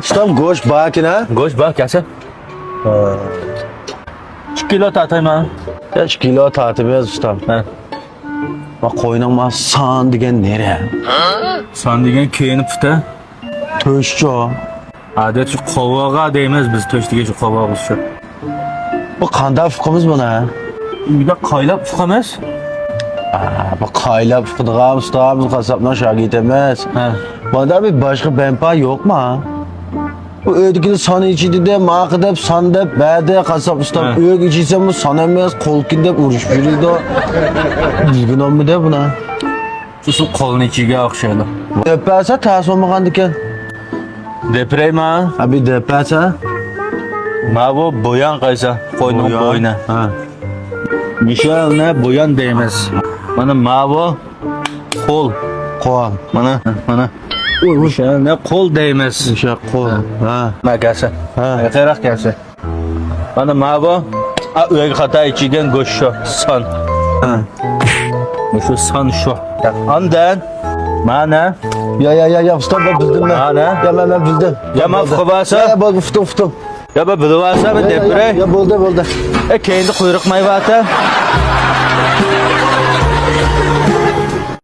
Ustam go'sht baki ne? Go'sht bor, kelsa. 2 kilo tatayman. 3 kilo tartibimiz ustam. Ha. Bak koynama san degan nere? Son degan keyini puta. To'shchi o. Adet shu qovog'a deymiz biz, to'shtiga shu qovog'i shu. Bu qanday fuqimiz buna? Uyda qaylab fuqamiz. Bu qaylab fuqdigan ustam biz qassobdan shogird emas. Ha. Bunda bir boshqa benpa yo'qmi? Bu ödükünü sanı içiydi de mağı dep san dep bade kasap ustam Ha. öğük içiyse bu san emez kolkin dep uruş yürüydü o. Düzgün olmu de buna. Shu qo'lni ichiga o'xshaydi. Depese ters olmagan diken. Depreyman. Abi depese. Ma bu bo'yon qaysa, qo'yning bo'yni. Ha. Mishalni bo'yon deymiz. Mana ma bu qo'l. Kol. Mana. Mishalni qo'l deymiz. Şa kol. Ha. Ma kelsa. Ha. Qayroq kelsa. Mana ma bu o'yga xata ichigan go'sht shu son. Ha. Shu son shu. Ondan mana Ya ustam ben bildim ben. Ha, ne? Ya ben bildim. Ya ma fuqabasa. Ya bak fıtım. ya bu bilvasa bu deprey. Ya buldu. Kendi quyruq mayvati.